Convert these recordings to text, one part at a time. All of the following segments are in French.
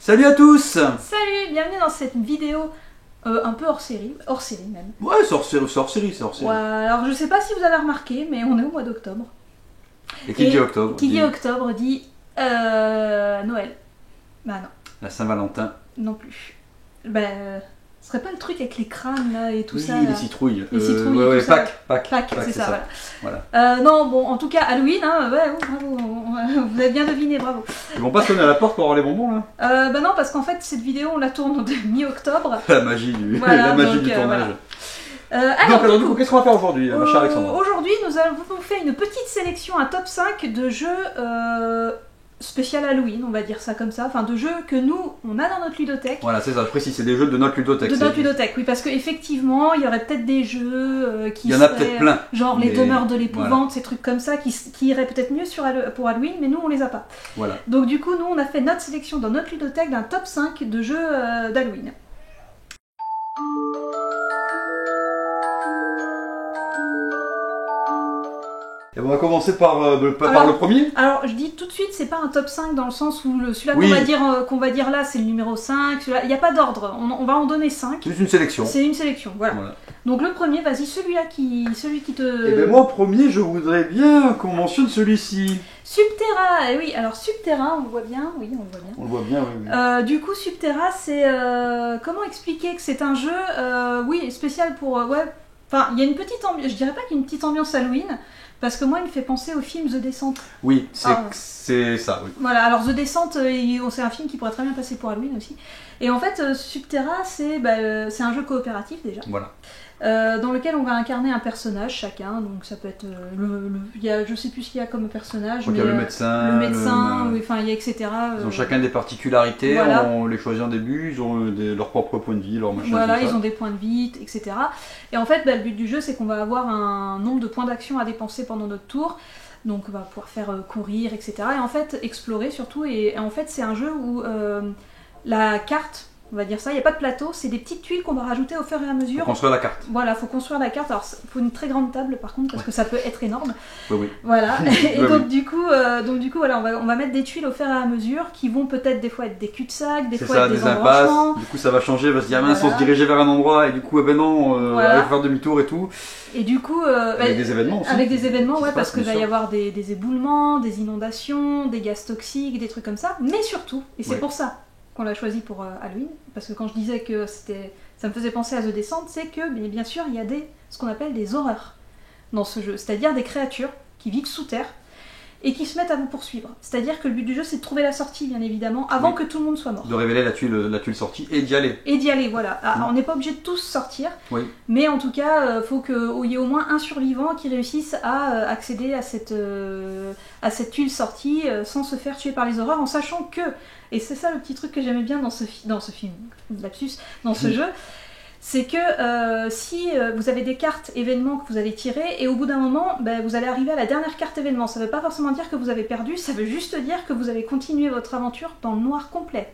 Salut à tous. Salut, bienvenue dans cette vidéo un peu hors série même. Ouais, c'est hors série. Ouais, alors je sais pas si vous avez remarqué, mais on est au mois d'octobre. Et qui dit octobre Qui dit octobre dit Noël. Bah non. La Saint-Valentin. Non plus. Bah, ce serait pas le truc avec les crânes là et tout ça Oui, là. les citrouilles. Les citrouilles, ouais, tout ça. Pâques, c'est ça. Voilà. Non, bon, en tout cas, Halloween, hein, ouais, bravo, vous avez bien deviné, bravo. Ils vont pas sonner à la porte pour avoir les bonbons là? Bah non, parce qu'en fait, cette vidéo, on la tourne de mi-octobre. La magie du, Voilà, du tournage. Voilà. Alors du coup, qu'est-ce qu'on va faire aujourd'hui, ma chère Alexandra? Aujourd'hui, nous avons fait une petite sélection, un top 5 de jeux spécial Halloween, on va dire ça comme ça, enfin de jeux que nous, on a dans notre ludothèque. Voilà, c'est ça, je précise, c'est des jeux de notre ludothèque. De notre ludothèque, oui, parce qu'effectivement, il y aurait peut-être des jeux qui il y en a peut-être plein. Genre les demeures de l'épouvante, voilà. Ces trucs comme ça, qui iraient peut-être mieux pour Halloween, mais nous, on les a pas. Voilà. Donc du coup, nous, on a fait notre sélection dans notre ludothèque d'un top 5 de jeux d'Halloween. Et on va commencer par le premier. Alors je dis tout de suite, c'est pas un top 5 dans le sens où celui-là oui. qu'on va dire là, c'est le numéro 5, il n'y a pas d'ordre, on va en donner 5. C'est une sélection. C'est une sélection, voilà. Donc le premier, vas-y, celui qui te... Et bien moi, premier, je voudrais bien qu'on mentionne celui-ci. Subterra, oui, alors Subterra, on le voit bien, oui, on le voit bien. On le voit bien, oui. Du coup, Subterra, c'est... comment expliquer que c'est un jeu, oui, spécial pour... ouais, enfin, il y a une petite ambiance, je dirais pas qu'il y a une petite ambiance Halloween, parce que moi, il me fait penser au film The Descent. Oui, c'est ça, oui. Voilà, alors The Descent, c'est un film qui pourrait très bien passer pour Halloween aussi. Et en fait, Subterra, c'est un jeu coopératif déjà. Voilà. Dans lequel on va incarner un personnage chacun, donc ça peut être je sais plus ce qu'il y a comme personnage, mais il y a le médecin, oui, enfin il y a etc. Ils ont chacun des particularités, voilà. On les choisit en début, ils ont leur propre point de vie, leur machin. Voilà, ils ont des points de vie, etc. Et en fait, le but du jeu, c'est qu'on va avoir un nombre de points d'action à dépenser pendant notre tour. Donc on va pouvoir faire courir, etc. Et en fait, explorer surtout. Et en fait, c'est un jeu où la carte, on va dire ça, il n'y a pas de plateau, c'est des petites tuiles qu'on va rajouter au fur et à mesure. Faut construire la carte. Voilà, faut construire la carte. Alors, il faut une très grande table par contre, parce que ça peut être énorme. Oui. Voilà. Et donc, du coup, voilà, on va mettre des tuiles au fur et à mesure qui vont peut-être des fois être des cul-de-sac, des fois être des embranchements. Du coup, ça va changer parce qu'il y a mince, on se dirigeait vers un endroit et du coup, non, on va faire demi-tour et tout. Et du coup, avec des événements aussi. Avec des événements, ouais, parce qu'il va y avoir des éboulements, des inondations, des gaz toxiques, des trucs comme ça. Mais surtout, et c'est pour ça qu'on l'a choisi pour Halloween, parce que quand je disais que ça me faisait penser à The Descent, c'est que bien sûr il y a ce qu'on appelle des horreurs dans ce jeu, c'est-à-dire des créatures qui vivent sous terre et qui se mettent à vous poursuivre. C'est-à-dire que le but du jeu, c'est de trouver la sortie, bien évidemment, avant que tout le monde soit mort. De révéler la tuile sortie et d'y aller. Et d'y aller, voilà. Alors, on n'est pas obligé de tous sortir, mais en tout cas, il faut qu'il y ait au moins un survivant qui réussisse à accéder à cette tuile sortie sans se faire tuer par les horreurs, en sachant que, et c'est ça le petit truc que j'aimais bien dans ce film, lapsus, dans ce jeu, c'est que si vous avez des cartes événements que vous allez tirer, et au bout d'un moment, vous allez arriver à la dernière carte événement. Ça ne veut pas forcément dire que vous avez perdu, ça veut juste dire que vous allez continuer votre aventure dans le noir complet.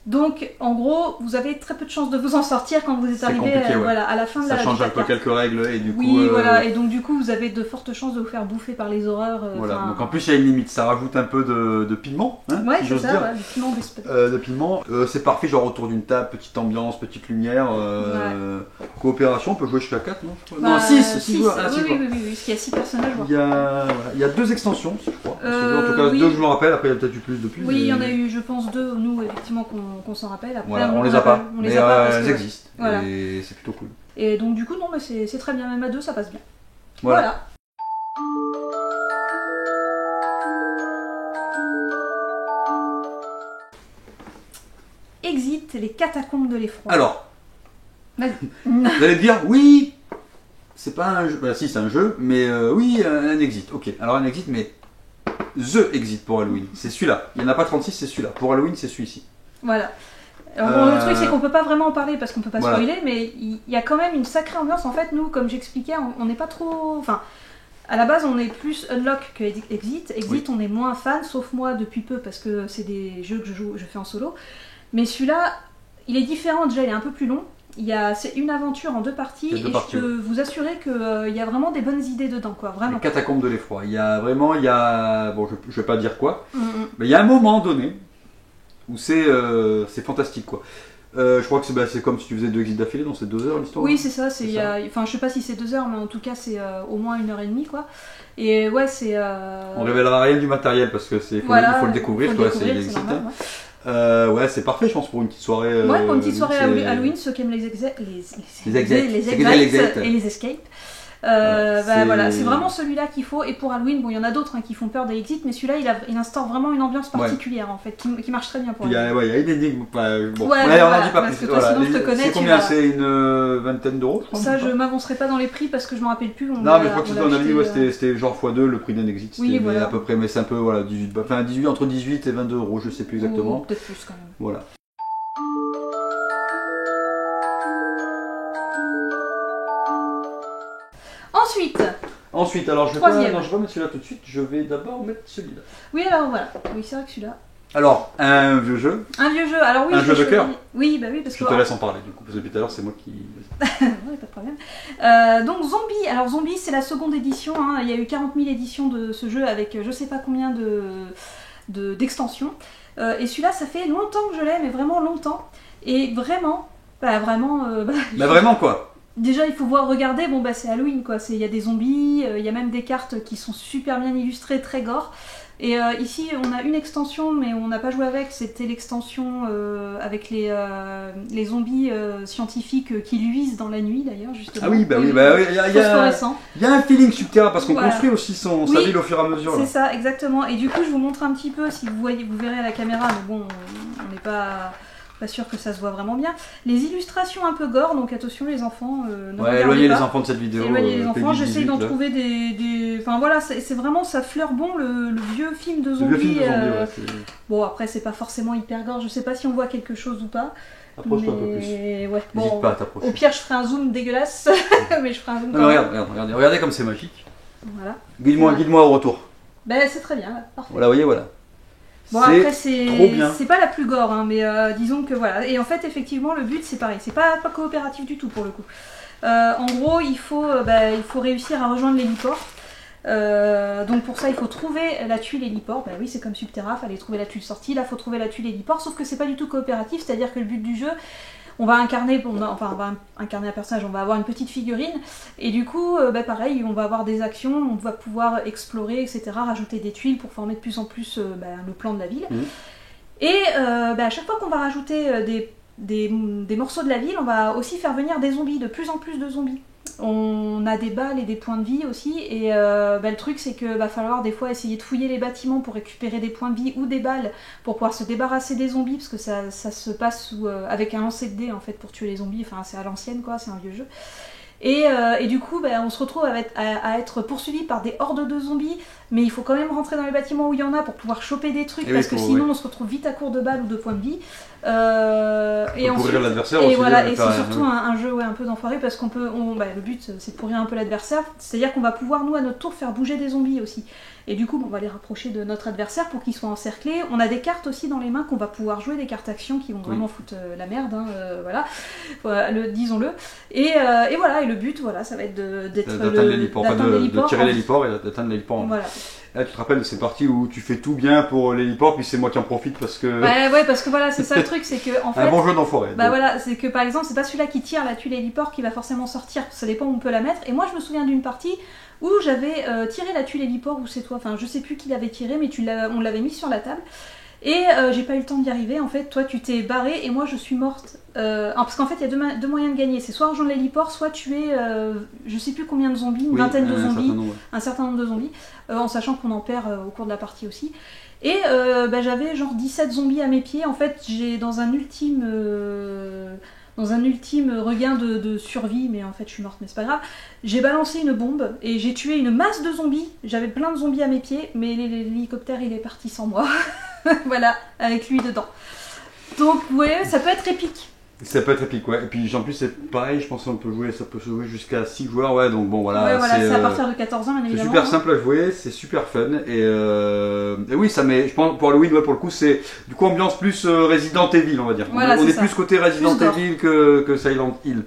Donc, en gros, vous avez très peu de chances de vous en sortir quand vous êtes arrivé à la fin de la carte. Ça change un peu quelques règles et du coup... Oui, voilà, et donc du coup, vous avez de fortes chances de vous faire bouffer par les horreurs. Voilà, donc en plus, il y a une limite, ça rajoute un peu de piment, hein, ouais, si c'est j'ose ça, dire. De piment. C'est parfait, genre autour d'une table, petite ambiance, petite lumière, coopération, on peut jouer jusqu'à 4, non? Non, 6 joueurs. Oui, parce qu'il y a 6 personnages. Il y a 2 extensions, je crois. En tout cas, 2 je me rappelle, après il y a peut-être eu plus depuis. Oui, il y en a eu, je pense, 2, nous, effectivement, qu'on s'en rappelle. Après, voilà, on les a pas, mais elles existent, voilà. Et c'est plutôt cool. Et donc du coup, non, mais c'est très bien, même à 2, ça passe bien. Voilà. Exit, les catacombes de l'effroi. Alors, vas-y. Vous allez me dire, oui, c'est pas un jeu, si c'est un jeu, mais oui, un exit. Ok, alors un exit, mais The Exit pour Halloween, c'est celui-là. Il n'y en a pas 36, c'est celui-là. Pour Halloween, c'est celui-ci. Voilà. Alors, le truc, c'est qu'on peut pas vraiment en parler parce qu'on peut pas spoiler, mais il y a quand même une sacrée ambiance. En fait, nous, comme j'expliquais, on n'est pas trop... Enfin, à la base, on est plus Unlock que Exit. Exit, on est moins fan, sauf moi depuis peu, parce que c'est des jeux que je fais en solo. Mais celui-là, il est différent. Déjà, il est un peu plus long. C'est une aventure en 2 parties, et je peux vous assurer qu'il y a vraiment des bonnes idées dedans, quoi, vraiment. Les catacombes de l'effroi. Il y a vraiment, bon, je vais pas dire quoi, mais il y a un moment donné, où c'est fantastique quoi. Je crois que c'est comme si tu faisais 2 exits d'affilée, dans ces 2 heures l'histoire. Oui, c'est ça. Enfin, je sais pas si c'est 2 heures, mais en tout cas, c'est au moins 1h30 quoi. Et ouais, c'est. On révélera rien du matériel parce que il faut le découvrir, quoi. C'est normal, ouais, c'est parfait, je pense, pour une petite soirée. Ouais, pour une petite soirée Halloween, ceux qui aiment les exits et les escapes. Voilà, c'est vraiment celui-là qu'il faut. Et pour Halloween, bon, il y en a d'autres qui font peur des exits, mais celui-là, il instaure vraiment une ambiance particulière en fait, qui marche très bien pour Halloween. Il y a une énigme. Bon, on en dit pas plus. Sinon, je te connais. C'est combien? C'est une vingtaine d'euros, je crois. Ça, je m'avancerai pas dans les prix parce que je me rappelle plus. Non, mais je crois que c'était, on avait dit, c'était genre x2 le prix d'un exit. Oui, voilà. À peu près, mais c'est un peu, voilà, 18, entre 18 et 22 euros, je sais plus exactement. Peut-être plus quand même. Voilà. Ensuite, alors je vais pas mettre celui-là tout de suite, je vais d'abord mettre celui-là. Oui, alors voilà. Oui, c'est vrai que celui-là. Alors, un vieux jeu. Un vieux jeu, alors oui. Un jeu de cœur. Oui, bah oui, parce que. Je te laisse en parler du coup, parce que depuis tout à l'heure c'est moi qui. Ouais, pas de problème. Donc Zombie, alors Zombie c'est la seconde édition, il y a eu 40 000 éditions de ce jeu avec je sais pas combien d'extensions. Et celui-là, ça fait longtemps que je l'ai, mais vraiment longtemps. Et vraiment, vraiment quoi. Déjà, il faut regarder, c'est Halloween quoi. Il y a des zombies, il y a même des cartes qui sont super bien illustrées, très gore. Et ici, on a une extension, mais on n'a pas joué avec. C'était l'extension avec les zombies scientifiques qui luisent dans la nuit d'ailleurs, justement. Ah oui, il y a un feeling subterrain parce qu'on construit aussi sa ville au fur et à mesure. C'est ça, exactement. Et du coup, je vous montre un petit peu, si vous verrez à la caméra, mais bon, on n'est pas sûr que ça se voit vraiment bien. Les illustrations un peu gore, donc attention les enfants. Éloignez les enfants de cette vidéo. Éloignez les enfants, j'essaye d'en trouver des. Enfin voilà, c'est vraiment, ça fleure bon le vieux film de zombies. Bon, après, c'est pas forcément hyper gore, je sais pas si on voit quelque chose ou pas. Approche-toi un peu plus. Ouais. N'hésite pas à t'approcher. Au pire, je ferai un zoom dégueulasse, mais je ferai un zoom quand même. Regardez comme c'est magique. Voilà. Guide-moi au retour. C'est très bien, là. Parfait. Voilà, voilà. Bon, après, c'est pas la plus gore, mais disons que voilà. Et en fait, effectivement, le but, c'est pareil. C'est pas coopératif du tout pour le coup. En gros, il faut réussir à rejoindre l'héliport. Donc pour ça, il faut trouver la tuile héliport. Oui, c'est comme Subterra, fallait trouver la tuile sortie. Là, il faut trouver la tuile héliport. Sauf que c'est pas du tout coopératif, c'est-à-dire que le but du jeu, on va incarner un personnage, on va avoir une petite figurine, et du coup, pareil, on va avoir des actions, on va pouvoir explorer, etc., rajouter des tuiles pour former de plus en plus le plan de la ville. Et à chaque fois qu'on va rajouter des morceaux de la ville, on va aussi faire venir des zombies, de plus en plus de zombies. On a des balles et des points de vie aussi, et le truc c'est que va falloir des fois essayer de fouiller les bâtiments pour récupérer des points de vie ou des balles pour pouvoir se débarrasser des zombies, parce que ça se passe avec un lancer de dés en fait pour tuer les zombies, enfin c'est à l'ancienne quoi, c'est un vieux jeu. Et du coup, on se retrouve à être poursuivi par des hordes de zombies, mais il faut quand même rentrer dans les bâtiments où il y en a pour pouvoir choper des trucs, parce que sinon on se retrouve vite à court de balles ou de points de vie. Et ensuite, voilà, et c'est surtout un jeu un peu d'enfoiré, parce qu'on peut, le but c'est de pourrir un peu l'adversaire, c'est-à-dire qu'on va pouvoir nous à notre tour faire bouger des zombies aussi. Et du coup, on va les rapprocher de notre adversaire pour qu'ils soient encerclés. On a des cartes aussi dans les mains qu'on va pouvoir jouer, des cartes actions qui vont vraiment foutre la merde, disons-le. Et voilà, et le but, ça va être d'atteindre l'héliport, de tirer l'héliport et d'atteindre l'héliport. Voilà. Là, tu te rappelles de ces parties où tu fais tout bien pour l'héliport, puis c'est moi qui en profite parce que. Ouais, parce que voilà, c'est ça le truc, c'est que en fait. Un bon jeu d'enfoiré. Voilà, c'est que par exemple, c'est pas celui-là qui tire la tuile héliport qui va forcément sortir, ça dépend où on peut la mettre. Et moi, je me souviens d'une partie où j'avais tiré la tuile héliport, ou c'est toi, enfin je sais plus qui l'avait tiré, mais on l'avait mis sur la table. Et j'ai pas eu le temps d'y arriver, en fait, toi tu t'es barré et moi je suis morte. Parce qu'en fait il y a deux moyens de gagner, c'est soit rejoindre l'héliport, soit tuer je sais plus combien de zombies, une vingtaine de zombies, un certain nombre de zombies, en sachant qu'on en perd au cours de la partie aussi. Et j'avais genre 17 zombies à mes pieds, en fait j'ai dans un ultime regain de survie, mais en fait je suis morte, mais c'est pas grave. J'ai balancé une bombe et j'ai tué une masse de zombies. J'avais plein de zombies à mes pieds, mais l'hélicoptère il est parti sans moi. Voilà, avec lui dedans. Donc ouais, ça peut être épique. Ça peut être épique, ouais. Et puis en plus c'est pareil, je pense qu'on peut jouer, ça peut se jouer jusqu'à 6 joueurs, ouais. Donc bon voilà. Ouais, voilà, c'est à partir de 14 ans, bien évidemment. C'est super simple à jouer, c'est super fun et oui, ça met. Je pense pour Halloween, pour le coup, c'est du coup ambiance plus Resident Evil, on va dire. Voilà, on est plus côté Resident Evil que Silent Hill.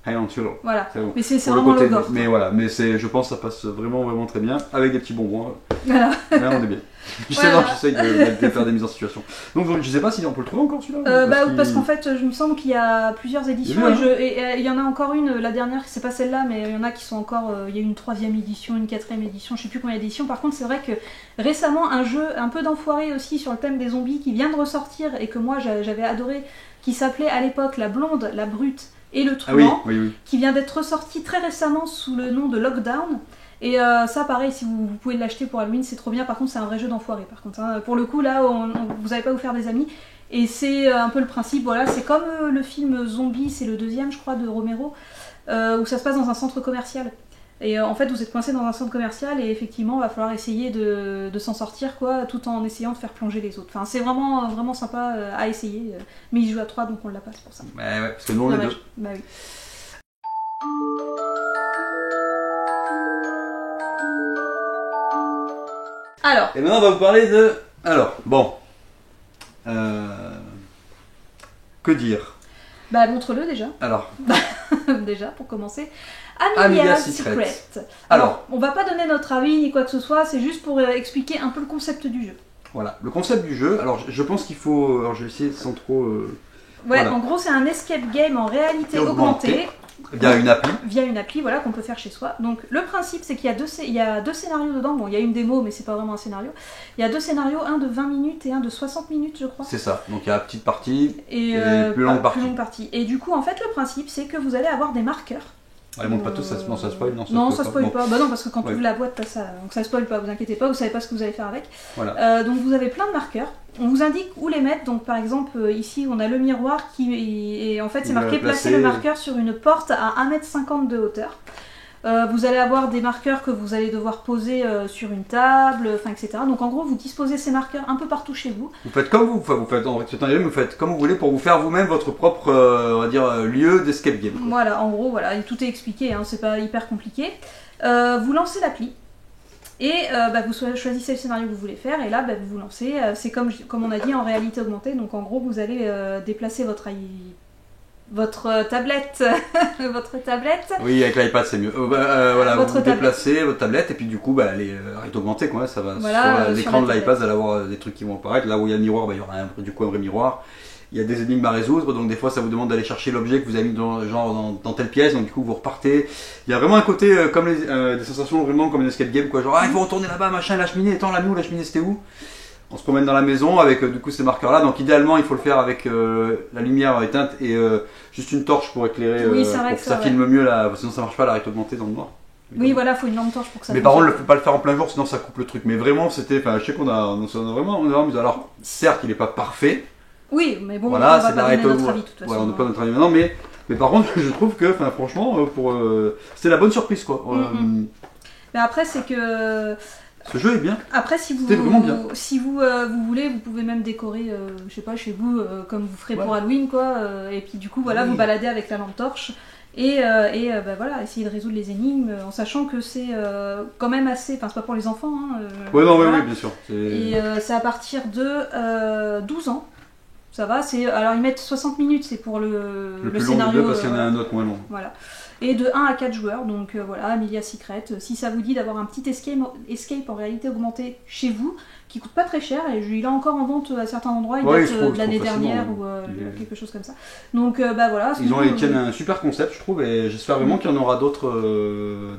Silent Hill. Voilà, Bon. mais c'est vraiment le gore. Mais voilà, mais je pense que ça passe vraiment très bien, avec des petits bonbons. Voilà. Là, on est bien. J'essaye de faire des mises en situation. Donc je sais pas si on peut le trouver encore celui-là. Parce qu'en fait, il me semble qu'il y a plusieurs éditions et il y en a encore une, la dernière, c'est pas celle-là, mais il y en a qui sont encore. Il y a une 3e édition, une 4e édition, je sais plus combien d'éditions. Par contre, c'est vrai que récemment, un jeu un peu d'enfoiré aussi sur le thème des zombies qui vient de ressortir et que moi j'avais adoré, qui s'appelait à l'époque La Blonde, la Brute et le Truand, qui vient d'être ressorti très récemment sous le nom de Lockdown. Et ça pareil, si vous pouvez l'acheter pour Halloween, c'est trop bien. Par contre c'est un vrai jeu d'enfoiré par contre, hein. Pour le coup là vous n'allez pas vous faire des amis. Et c'est un peu le principe, voilà, c'est comme le film Zombie, c'est le 2e je crois de Romero, où ça se passe dans un centre commercial. Et en fait vous êtes coincé dans un centre commercial et effectivement il va falloir essayer de s'en sortir quoi, tout en essayant de faire plonger les autres. Enfin c'est vraiment sympa à essayer, mais il joue à 3 donc on l'a pas, c'est pour ça. Ouais, parce que nous on est 2. Bah oui. Alors. Et maintenant on va vous parler de... Alors, bon. Que dire? Bah montre-le déjà. Alors. Déjà pour commencer. Amelia Secret. Alors, on va pas donner notre avis ni quoi que ce soit, c'est juste pour expliquer un peu le concept du jeu. Voilà, le concept du jeu, alors je pense qu'il faut... Alors je vais essayer sans trop... Ouais, voilà. En gros c'est un escape game en réalité augmentée. Via une appli. Via une appli, voilà, qu'on peut faire chez soi. Donc le principe c'est qu'il y a deux scénarios dedans. Bon, il y a une démo mais c'est pas vraiment un scénario. Il y a 2 scénarios, un de 20 minutes et un de 60 minutes je crois. C'est ça, donc il y a la petite partie et plus longue partie. Et du coup en fait le principe c'est que vous allez avoir des marqueurs. Elle montre pas tout, ça spoil. Non, ça spoil pas. Bah non, parce que quand tu ouvres la boîte, t'as ça. Donc ça spoil pas, vous inquiétez pas, vous savez pas ce que vous allez faire avec. Voilà. Donc vous avez plein de marqueurs. On vous indique où les mettre. Donc par exemple, ici, on a le miroir qui. Et en fait, c'est marqué placer le marqueur sur une porte à 1,50 m de hauteur. Vous allez avoir des marqueurs que vous allez devoir poser sur une table, enfin etc. Donc en gros, vous disposez ces marqueurs un peu partout chez vous. Vous faites comme vous faites comme vous voulez pour vous faire vous-même votre propre, on va dire, lieu d'escape game. Quoi. Voilà, en gros, voilà, tout est expliqué, hein, c'est pas hyper compliqué. Vous lancez l'appli et vous choisissez le scénario que vous voulez faire et là, vous vous lancez. C'est comme on a dit en réalité augmentée. Donc en gros, vous allez déplacer votre tablette, Oui, avec l'iPad c'est mieux. Voilà, vous déplacez votre tablette et puis du coup, elle est augmentée quoi. Ça va sur l'écran de l'iPad, vous allez avoir des trucs qui vont apparaître. Là où il y a le miroir, il y aura un vrai miroir. Il y a des énigmes à résoudre, donc des fois ça vous demande d'aller chercher l'objet que vous avez mis dans telle pièce, donc du coup vous repartez. Il y a vraiment un côté comme des sensations vraiment comme une escape game quoi. Genre il faut retourner là-bas, machin, la cheminée, attends la cheminée c'était où? On se promène dans la maison avec du coup ces marqueurs là, donc idéalement il faut le faire avec la lumière éteinte et juste une torche pour éclairer, pour que ça filme mieux là, sinon ça marche pas la réalité augmentée dans le noir. Oui voilà, faut une lampe torche pour que ça. Mais par contre, faut pas le faire en plein jour sinon ça coupe le truc. Mais vraiment c'était, je sais qu'on a vraiment amusé. Alors certes il est pas parfait. Oui mais bon, voilà, on va pas donner notre avis de toute façon. Voilà, on n'a pas notre avis maintenant, mais par contre je trouve que franchement c'était la bonne surprise quoi. Mais après c'est que ce jeu est bien. Après, si vous voulez, vous pouvez même décorer, je sais pas, chez vous, comme vous ferez pour Halloween, quoi. Et puis du coup, voilà, vous baladez avec la lampe torche et voilà, essayer de résoudre les énigmes, en sachant que c'est quand même assez. Enfin, c'est pas pour les enfants. Hein, oui, bien sûr. Et c'est à partir de 12 ans. Ça va. Alors ils mettent 60 minutes, c'est pour le scénario. Parce qu'il y en a un autre moins long. Voilà. Et de 1 à 4 joueurs, donc voilà, Amelia Secret. Si ça vous dit d'avoir un petit escape en réalité augmentée chez vous, qui coûte pas très cher, et il est encore en vente à certains endroits, il date de l'année dernière ou quelque chose comme ça. Donc voilà. Ils tiennent un super concept, je trouve, et j'espère vraiment qu'il y en aura d'autres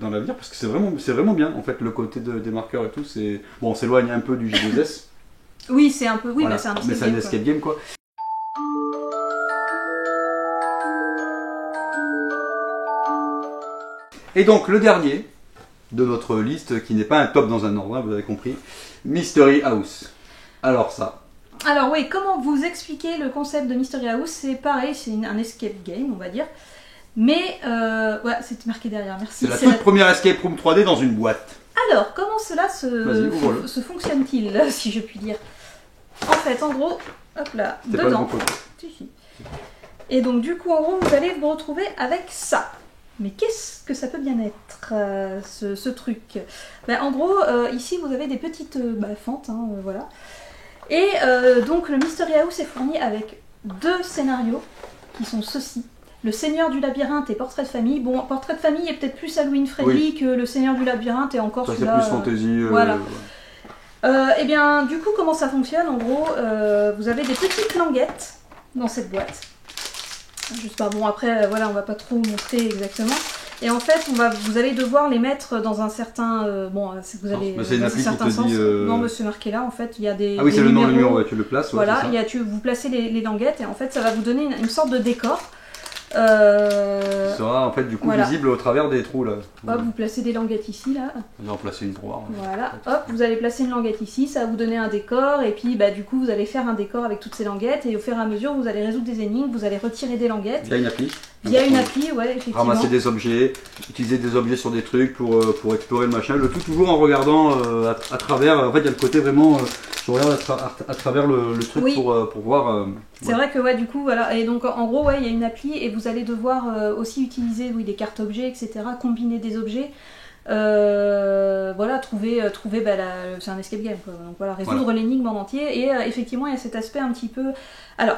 dans l'avenir, parce que c'est vraiment bien, en fait, le côté des marqueurs et tout. On s'éloigne un peu du J2S. Oui, c'est un peu, voilà. mais c'est un escape game quoi. Et donc le dernier de notre liste, qui n'est pas un top dans un ordre, vous avez compris, Mystery House. Alors oui, comment vous expliquer le concept de Mystery House? C'est pareil, c'est un escape game, on va dire. Mais, voilà, c'est marqué derrière, merci. C'est la toute première escape room 3D dans une boîte. Alors, comment cela se fonctionne-t-il, si je puis dire? En fait, en gros, hop là, dedans. Et donc du coup, en gros, vous allez vous retrouver avec ça. Mais qu'est-ce que ça peut bien être, ce truc? En gros, ici, vous avez des petites fentes, hein, voilà. Et donc, le Mystery House est fourni avec 2 scénarios, qui sont ceux-ci. Le Seigneur du Labyrinthe et Portrait de famille. Bon, Portrait de famille est peut-être plus Halloween friendly que le Seigneur du Labyrinthe et encore ça, c'est plus fantasy. Voilà. Et bien, du coup, comment ça fonctionne? En gros, vous avez des petites languettes dans cette boîte. Juste pas bon, après, voilà, on va pas trop montrer exactement. Et en fait, vous allez devoir les mettre dans un certain... vous allez... C'est une appli qui te dit... Non, mais c'est marqué là, en fait, il y a des Ah oui, c'est le numéros. numéro, ouais, tu le places. Ouais, voilà, vous placez les languettes et en fait, ça va vous donner une sorte de décor. Ça sera en fait du coup visible au travers des trous là. Hop, vous placez des languettes ici là. On va en placer une pour voir. Voilà, hop, vous allez placer une languette ici, ça va vous donner un décor et puis du coup vous allez faire un décor avec toutes ces languettes et au fur et à mesure vous allez résoudre des énigmes, vous allez retirer des languettes. Via une appli. Via une appli, ouais, effectivement. Ramasser des objets, utiliser des objets sur des trucs pour explorer le machin, le tout toujours en regardant à travers. En fait, il y a le côté vraiment. Je regarde à travers le truc pour voir. C'est vrai que ouais, du coup voilà, et donc en gros ouais, il y a une appli et vous allez devoir aussi utiliser des cartes objets, etc. Combiner des objets. Voilà, trouver c'est un escape game quoi. Donc voilà, résoudre l'énigme en entier et effectivement il y a cet aspect un petit peu. Alors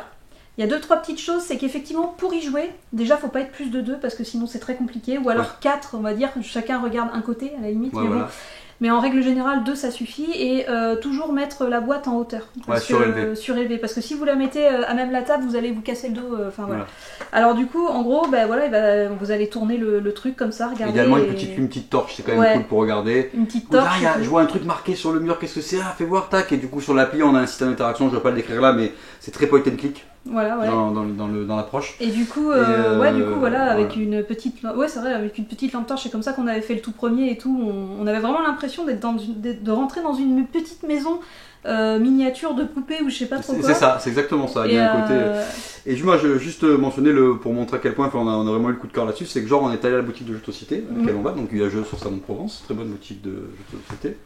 il y a 2-3 petites choses, c'est qu'effectivement pour y jouer, déjà faut pas être plus de 2 parce que sinon c'est très compliqué, ou alors 4 on va dire, chacun regarde un côté à la limite, mais bon. Mais en règle générale 2 ça suffit et toujours mettre la boîte en hauteur. Surélevé. Parce que si vous la mettez à même la table, vous allez vous casser le dos. Voilà. Alors du coup, en gros, vous allez tourner le truc comme ça, regarder. Idéalement une petite torche, c'est quand même cool pour regarder. Une petite torche. Je vois un truc marqué sur le mur, qu'est-ce que c'est? Ah, fais voir, tac. Et du coup sur l'appli on a un système d'interaction, je ne vais pas le décrire là, mais c'est très point and click. Voilà, ouais. Dans l'approche. Et du coup, avec une petite, c'est vrai, avec une petite lampe torche, c'est comme ça qu'on avait fait le tout premier et tout. On avait vraiment l'impression de rentrer dans une petite maison miniature de poupée ou je sais pas trop quoi. C'est ça, c'est exactement ça. Il y a un côté. Et moi, je juste mentionner pour montrer à quel point on a vraiment eu le coup de cœur là-dessus, c'est que genre on est allé à la boutique de jeux de société, à laquelle on va, donc il y a jeu sur Salon de Provence, très bonne boutique de jeux de société.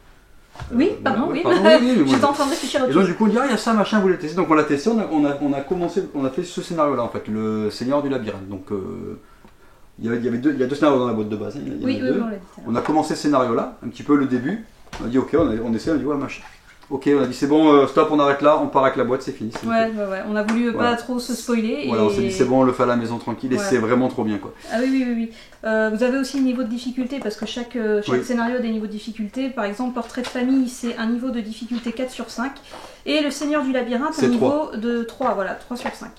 Oui, pardon. J'étais en train de réfléchir à autre chose. Et donc du coup on dit il y a ça machin, vous voulez tester. Donc on l'a testé, on a fait ce scénario là en fait, le Seigneur du Labyrinthe. Donc il y a 2 scénarios dans la boîte de base. On a commencé ce scénario là, un petit peu le début. On a dit ok, on essaie, on dit ouais machin. Ok, on a dit c'est bon, stop, on arrête là, on part avec la boîte, c'est fini. Ouais, on a voulu pas trop se spoiler. Voilà, on s'est dit c'est bon, on le fait à la maison tranquille et c'est vraiment trop bien quoi. Ah oui. Vous avez aussi le niveau de difficulté parce que chaque scénario a des niveaux de difficulté. Par exemple, Portrait de famille, c'est un niveau de difficulté 4 sur 5. Et le Seigneur du Labyrinthe, un niveau de 3, voilà, 3 sur 5.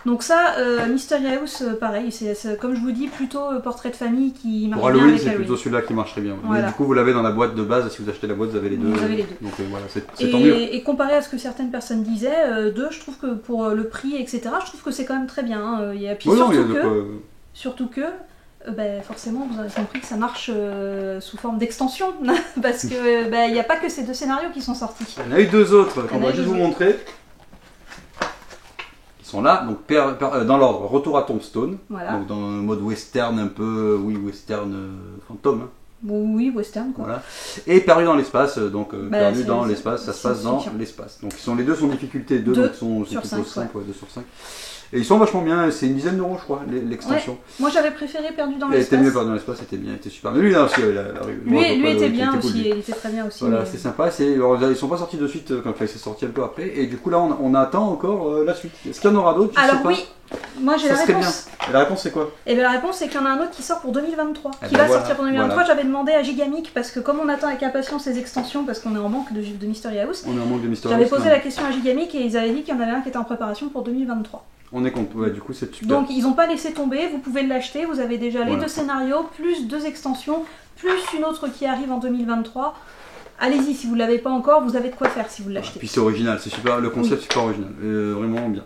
Donc ça, Mystery House, pareil, c'est comme je vous dis, plutôt portrait de famille qui marche bien avec Halloween. C'est plutôt celui-là qui marcherait bien. Voilà. Mais du coup, vous l'avez dans la boîte de base, si vous achetez la boîte, vous avez les deux. Vous avez les deux. Donc voilà, c'est tant mieux. Et comparé à ce que certaines personnes disaient, 2, je trouve que pour le prix, etc., je trouve que c'est quand même très bien. Hein. Surtout que, forcément, vous avez compris que ça marche sous forme d'extension, parce que il n'y a pas que ces 2 scénarios qui sont sortis. Il y en a eu 2 autres qu'on va juste vous montrer. Sont là, donc dans l'ordre, Retour à Tombstone, donc dans un mode western un peu, western fantôme. Oui, western quoi. Voilà. Et Perdu dans l'espace, donc Perdu dans l'espace, ça se passe dans l'espace. Donc les deux sont difficulté 2, donc sont plutôt 5, 2 sur 5. Et ils sont vachement bien, c'est une dizaine d'euros je crois, l'extension. Ouais. Moi j'avais préféré Perdu dans l'espace. C'était mieux Perdu dans l'espace, c'était bien, c'était super. Mais lui là aussi, lui était bien aussi, il était très bien aussi. Voilà, c'est sympa. Ils sont pas sortis de suite, quand c'est sorti un peu après. Et du coup là on attend encore la suite. Est-ce qu'il y en aura d'autres? Alors oui, moi j'ai la réponse. Et la réponse c'est quoi? Et la réponse c'est qu'il y en a un autre qui sort pour 2023. Qui va sortir pour 2023. Voilà. J'avais demandé à Gigamic parce que comme on attend avec impatience ces extensions parce qu'on est en manque de Mystery House. On est en manque de Mystery House. J'avais posé la question à Gigamic et ils avaient dit qu'il y en avait un qui était en préparation pour 2023. On est content, du coup c'est super. Donc ils n'ont pas laissé tomber, vous pouvez l'acheter, vous avez déjà les 2 scénarios, plus 2 extensions, plus une autre qui arrive en 2023. Allez-y, si vous ne l'avez pas encore, vous avez de quoi faire si vous l'achetez. Puis c'est original, c'est super, le concept super original, vraiment bien.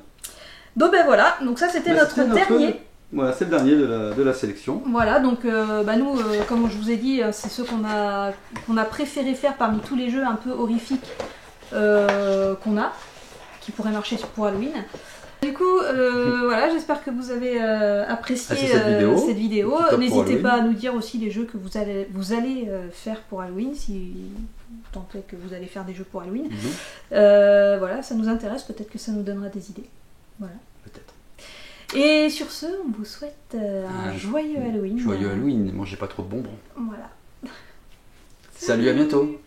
Donc voilà, donc ça c'était notre dernier. Voilà, c'est le dernier de la sélection. Voilà, donc nous, comme je vous ai dit, c'est ceux qu'on a préféré faire parmi tous les jeux un peu horrifiques qu'on a, qui pourraient marcher pour Halloween. Du coup, voilà, j'espère que vous avez apprécié cette vidéo. N'hésitez pas à nous dire aussi les jeux que vous allez faire pour Halloween, si tant est que vous allez faire des jeux pour Halloween. Voilà, ça nous intéresse, peut-être que ça nous donnera des idées. Voilà. Peut-être. Et sur ce, on vous souhaite un joyeux Halloween. Joyeux Halloween, ne mangez pas trop de bonbons. Voilà. Salut, à bientôt.